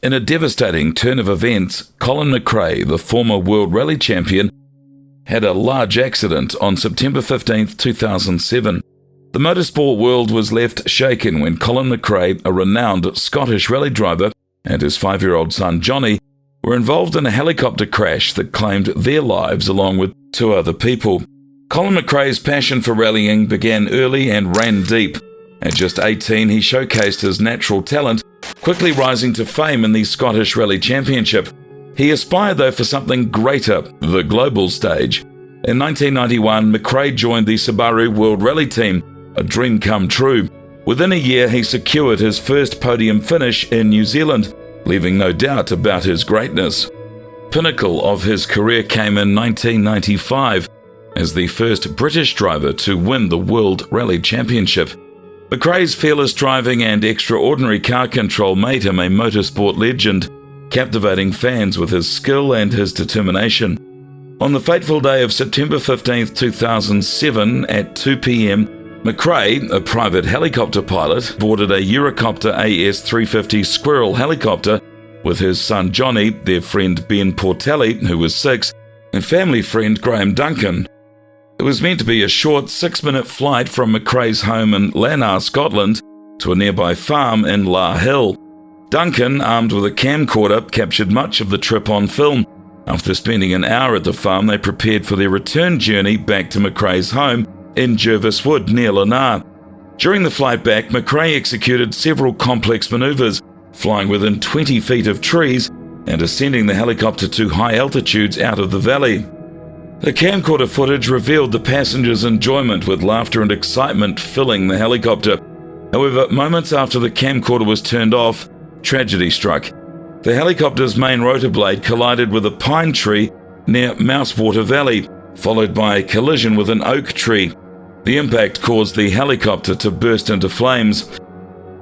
In a devastating turn of events, Colin McRae, the former World Rally Champion, had a large accident on September 15, 2007. The motorsport world was left shaken when Colin McRae, a renowned Scottish rally driver, and his 5-year-old son Johnny were involved in a helicopter crash that claimed their lives along with 2 other people. Colin McRae's passion for rallying began early and ran deep. At just 18, he showcased his natural talent, quickly rising to fame in the Scottish Rally Championship. He aspired, though, for something greater, the global stage. In 1991, McRae joined the Subaru World Rally team, a dream come true. Within a year, he secured his first podium finish in New Zealand, leaving no doubt about his greatness. Pinnacle of his career came in 1995 as the first British driver to win the World Rally Championship. McRae's fearless driving and extraordinary car control made him a motorsport legend, captivating fans with his skill and his determination. On the fateful day of September 15, 2007 at 2 p.m, McRae, a private helicopter pilot, boarded a Eurocopter AS-350 Squirrel helicopter with his son Johnny, their friend Ben Portelli, who was 6, and family friend Graham Duncan. It was meant to be a short 6-minute flight from McRae's home in Lanark, Scotland, to a nearby farm in La Hill. Duncan, armed with a camcorder, captured much of the trip on film. After spending an hour at the farm, they prepared for their return journey back to McRae's home in Jervis Wood near Lanark. During the flight back, McRae executed several complex maneuvers, flying within 20 feet of trees and ascending the helicopter to high altitudes out of the valley. The camcorder footage revealed the passengers' enjoyment, with laughter and excitement filling the helicopter. However, moments after the camcorder was turned off, tragedy struck. The helicopter's main rotor blade collided with a pine tree near Mousewater Valley, followed by a collision with an oak tree. The impact caused the helicopter to burst into flames.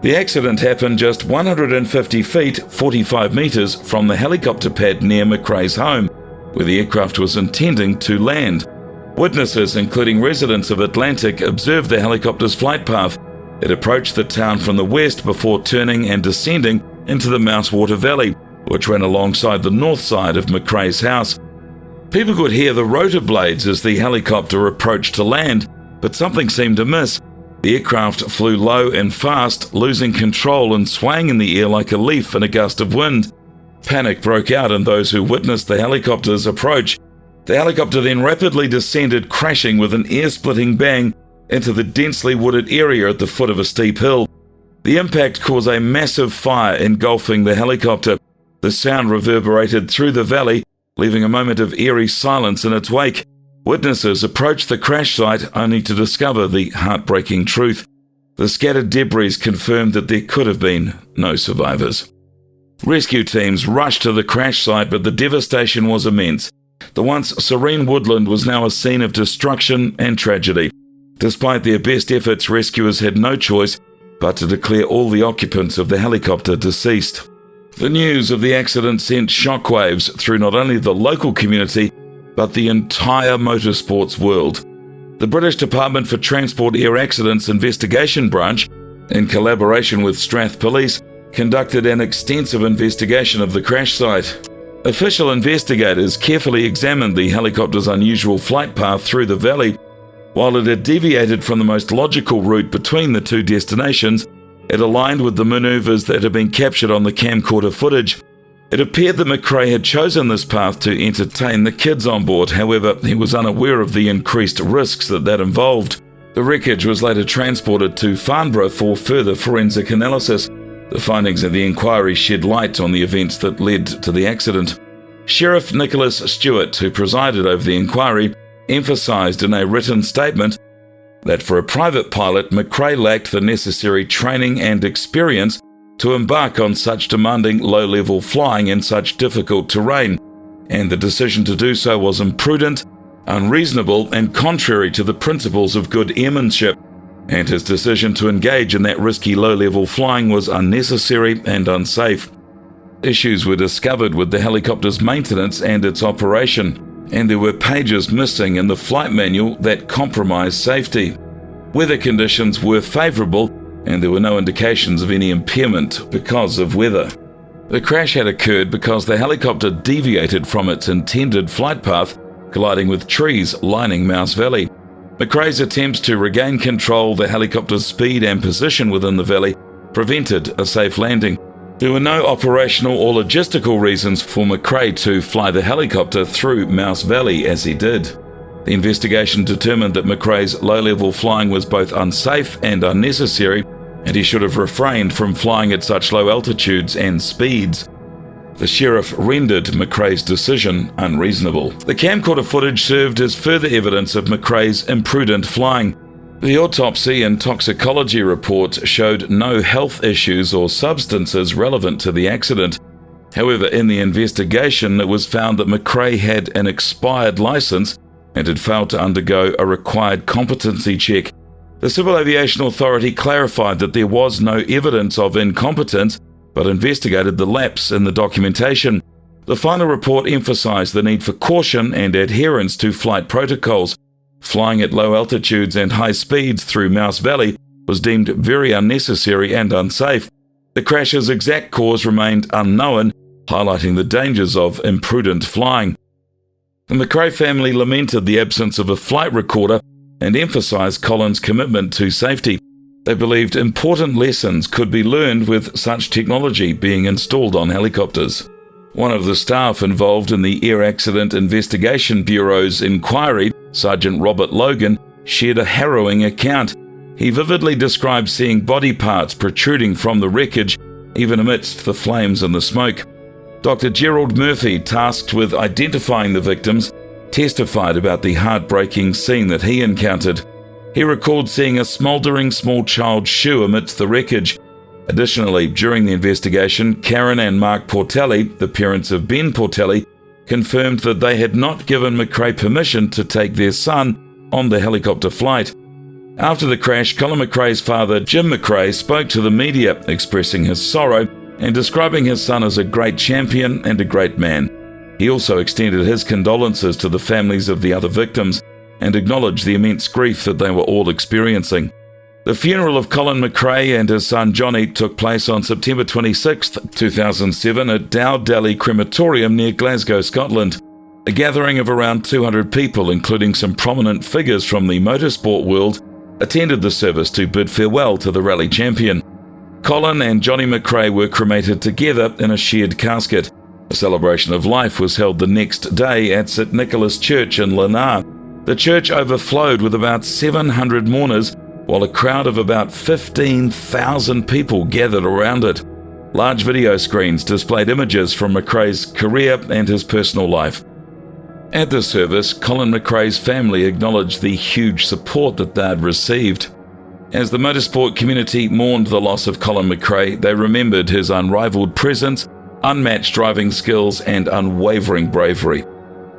The accident happened just 150 feet, 45 meters from the helicopter pad near McRae's home, where the aircraft was intending to land. Witnesses, including residents of Atlantic, observed the helicopter's flight path. It approached the town from the west before turning and descending into the Mousewater Valley, which ran alongside the north side of McRae's house. People could hear the rotor blades as the helicopter approached to land, but something seemed amiss. The aircraft flew low and fast, losing control and swaying in the air like a leaf in a gust of wind. Panic broke out in those who witnessed the helicopter's approach. The helicopter then rapidly descended, crashing with an ear-splitting bang into the densely wooded area at the foot of a steep hill. The impact caused a massive fire engulfing the helicopter. The sound reverberated through the valley, leaving a moment of eerie silence in its wake. Witnesses approached the crash site only to discover the heartbreaking truth. The scattered debris confirmed that there could have been no survivors. Rescue teams rushed to the crash site, but the devastation was immense. The once serene woodland was now a scene of destruction and tragedy. Despite their best efforts, rescuers had no choice but to declare all the occupants of the helicopter deceased. The news of the accident sent shockwaves through not only the local community, but the entire motorsports world. The British Department for Transport Air Accidents Investigation Branch, in collaboration with Strath Police, conducted an extensive investigation of the crash site. Official investigators carefully examined the helicopter's unusual flight path through the valley. While it had deviated from the most logical route between the two destinations, it aligned with the maneuvers that had been captured on the camcorder footage. It appeared that McRae had chosen this path to entertain the kids on board. However, he was unaware of the increased risks that involved. The wreckage was later transported to Farnborough for further forensic analysis. The findings of the inquiry shed light on the events that led to the accident. Sheriff Nicholas Stewart, who presided over the inquiry, emphasised in a written statement that for a private pilot, McRae lacked the necessary training and experience to embark on such demanding low-level flying in such difficult terrain, and the decision to do so was imprudent, unreasonable, and contrary to the principles of good airmanship, and his decision to engage in that risky low-level flying was unnecessary and unsafe. Issues were discovered with the helicopter's maintenance and its operation, and there were pages missing in the flight manual that compromised safety. Weather conditions were favourable, and there were no indications of any impairment because of weather. The crash had occurred because the helicopter deviated from its intended flight path, colliding with trees lining Mouse Valley. McRae's attempts to regain control, the helicopter's speed and position within the valley, prevented a safe landing. There were no operational or logistical reasons for McRae to fly the helicopter through Mouse Valley as he did. The investigation determined that McRae's low-level flying was both unsafe and unnecessary, and he should have refrained from flying at such low altitudes and speeds. The sheriff rendered McRae's decision unreasonable. The camcorder footage served as further evidence of McRae's imprudent flying. The autopsy and toxicology reports showed no health issues or substances relevant to the accident. However, in the investigation, it was found that McRae had an expired license and had failed to undergo a required competency check. The Civil Aviation Authority clarified that there was no evidence of incompetence, but investigated the lapse in the documentation. The final report emphasized the need for caution and adherence to flight protocols. Flying at low altitudes and high speeds through Mouse Valley was deemed very unnecessary and unsafe. The crash's exact cause remained unknown, highlighting the dangers of imprudent flying. The McRae family lamented the absence of a flight recorder and emphasized Colin's commitment to safety. They believed important lessons could be learned with such technology being installed on helicopters. One of the staff involved in the Air Accident Investigation Bureau's inquiry, Sergeant Robert Logan, shared a harrowing account. He vividly described seeing body parts protruding from the wreckage, even amidst the flames and the smoke. Dr. Gerald Murphy, tasked with identifying the victims, testified about the heartbreaking scene that he encountered. He recalled seeing a smouldering small child's shoe amidst the wreckage. Additionally, during the investigation, Karen and Mark Portelli, the parents of Ben Portelli, confirmed that they had not given McRae permission to take their son on the helicopter flight. After the crash, Colin McRae's father, Jim McRae, spoke to the media, expressing his sorrow and describing his son as a great champion and a great man. He also extended his condolences to the families of the other victims and acknowledged the immense grief that they were all experiencing. The funeral of Colin McRae and his son Johnny took place on September 26, 2007 at Dowdally Crematorium near Glasgow, Scotland. A gathering of around 200 people, including some prominent figures from the motorsport world, attended the service to bid farewell to the rally champion. Colin and Johnny McRae were cremated together in a shared casket. A celebration of life was held the next day at St Nicholas Church in Lanark. The church overflowed with about 700 mourners, while a crowd of about 15,000 people gathered around it. Large video screens displayed images from McRae's career and his personal life. At the service, Colin McRae's family acknowledged the huge support that they had received. As the motorsport community mourned the loss of Colin McRae, they remembered his unrivaled presence, unmatched driving skills, and unwavering bravery.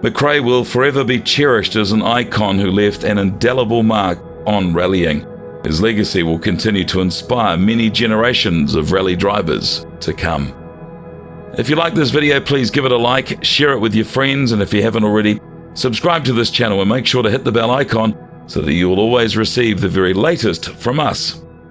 McRae will forever be cherished as an icon who left an indelible mark on rallying. His legacy will continue to inspire many generations of rally drivers to come. If you like this video, please give it a like, share it with your friends, and if you haven't already, subscribe to this channel and make sure to hit the bell icon so that you will always receive the very latest from us.